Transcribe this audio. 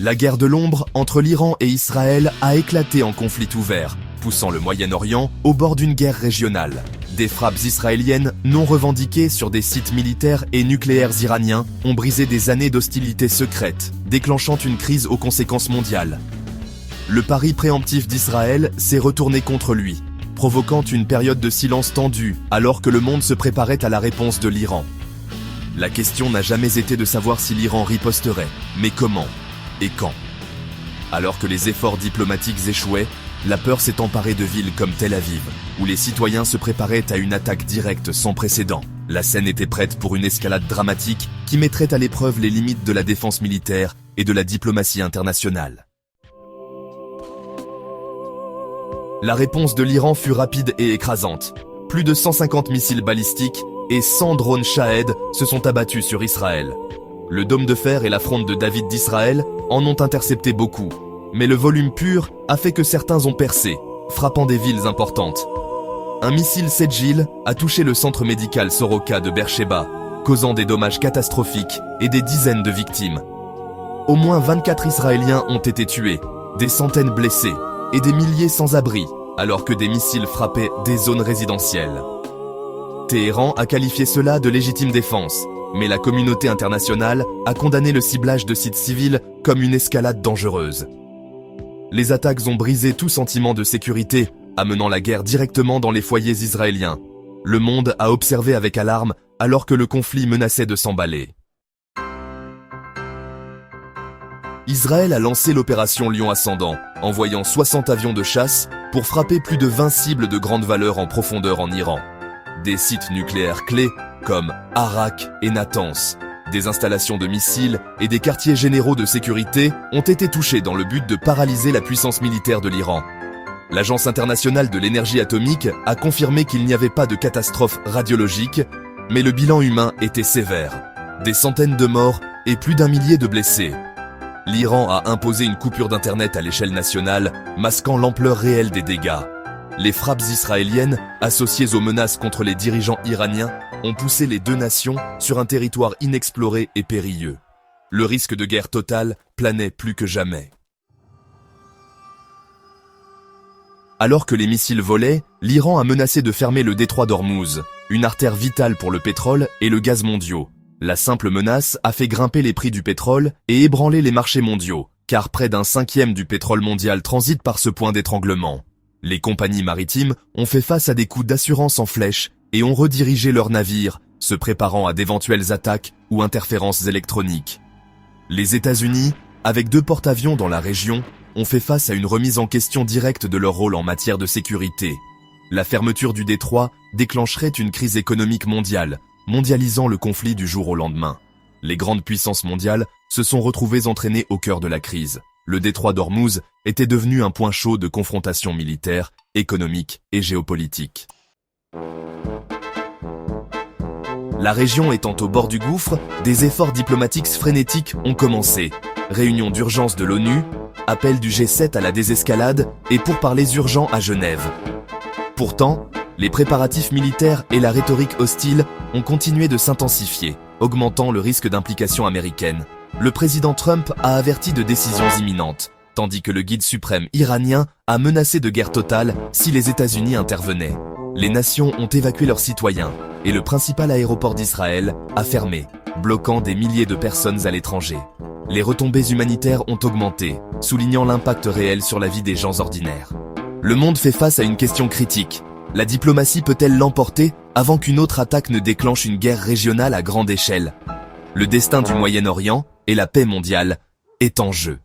La guerre de l'ombre entre l'Iran et Israël a éclaté en conflit ouvert, poussant le Moyen-Orient au bord d'une guerre régionale. Des frappes israéliennes non revendiquées sur des sites militaires et nucléaires iraniens ont brisé des années d'hostilité secrète, déclenchant une crise aux conséquences mondiales. Le pari préemptif d'Israël s'est retourné contre lui, provoquant une période de silence tendu alors que le monde se préparait à la réponse de l'Iran. La question n'a jamais été de savoir si l'Iran riposterait, mais comment et quand. Alors que les efforts diplomatiques échouaient, la peur s'est emparée de villes comme Tel Aviv, où les citoyens se préparaient à une attaque directe sans précédent. La scène était prête pour une escalade dramatique qui mettrait à l'épreuve les limites de la défense militaire et de la diplomatie internationale. La réponse de l'Iran fut rapide et écrasante. Plus de 150 missiles balistiques et 100 drones Shahed se sont abattus sur Israël. Le dôme de fer et la fronde de David d'Israël en ont intercepté beaucoup, mais le volume pur a fait que certains ont percé, frappant des villes importantes. Un missile Sedjil a touché le centre médical Soroka de Beersheba, causant des dommages catastrophiques et des dizaines de victimes. Au moins 24 Israéliens ont été tués, des centaines blessés et des milliers sans abri, alors que des missiles frappaient des zones résidentielles. Téhéran a qualifié cela de légitime défense, mais la communauté internationale a condamné le ciblage de sites civils comme une escalade dangereuse. Les attaques ont brisé tout sentiment de sécurité, amenant la guerre directement dans les foyers israéliens. Le monde a observé avec alarme alors que le conflit menaçait de s'emballer. Israël a lancé l'opération Lion Ascendant, envoyant 60 avions de chasse pour frapper plus de 20 cibles de grande valeur en profondeur en Iran. Des sites nucléaires clés comme Arak et Natanz, des installations de missiles et des quartiers généraux de sécurité ont été touchés dans le but de paralyser la puissance militaire de l'Iran. L'Agence internationale de l'énergie atomique a confirmé qu'il n'y avait pas de catastrophe radiologique, mais le bilan humain était sévère. Des centaines de morts et plus d'1 millier de blessés. L'Iran a imposé une coupure d'Internet à l'échelle nationale, masquant l'ampleur réelle des dégâts. Les frappes israéliennes, associées aux menaces contre les dirigeants iraniens, ont poussé les deux nations sur un territoire inexploré et périlleux. Le risque de guerre totale planait plus que jamais. Alors que les missiles volaient, l'Iran a menacé de fermer le détroit d'Ormuz, une artère vitale pour le pétrole et le gaz mondiaux. La simple menace a fait grimper les prix du pétrole et ébranler les marchés mondiaux, car près d'un cinquième du pétrole mondial transite par ce point d'étranglement. Les compagnies maritimes ont fait face à des coups d'assurance en flèche et ont redirigé leurs navires, se préparant à d'éventuelles attaques ou interférences électroniques. Les États-Unis, avec 2 porte-avions dans la région, ont fait face à une remise en question directe de leur rôle en matière de sécurité. La fermeture du détroit déclencherait une crise économique mondiale, mondialisant le conflit du jour au lendemain. Les grandes puissances mondiales se sont retrouvées entraînées au cœur de la crise. Le détroit d'Ormuz était devenu un point chaud de confrontation militaire, économique et géopolitique. La région étant au bord du gouffre, des efforts diplomatiques frénétiques ont commencé. Réunion d'urgence de l'ONU, appel du G7 à la désescalade et pourparlers urgents à Genève. Pourtant, les préparatifs militaires et la rhétorique hostile ont continué de s'intensifier, augmentant le risque d'implication américaine. Le président Trump a averti de décisions imminentes, tandis que le guide suprême iranien a menacé de guerre totale si les États-Unis intervenaient. Les nations ont évacué leurs citoyens, et le principal aéroport d'Israël a fermé, bloquant des milliers de personnes à l'étranger. Les retombées humanitaires ont augmenté, soulignant l'impact réel sur la vie des gens ordinaires. Le monde fait face à une question critique. La diplomatie peut-elle l'emporter avant qu'une autre attaque ne déclenche une guerre régionale à grande échelle ? Le destin du Moyen-Orient et la paix mondiale est en jeu.